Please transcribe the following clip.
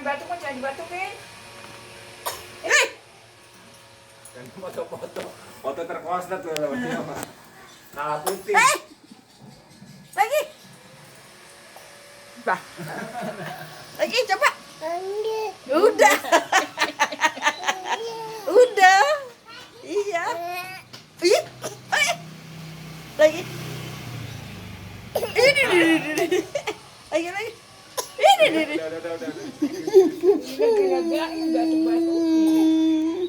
batuk mah jangan dibatukin. Dan foto terkoslet tuh sama dia mah. Kalah putih. Lagi. Bah. Lagi coba. Udah. Udah. Iya. Ih. Lagi. Ini. Lagi. Ini. Udah. Gila-gila batuk-batuk.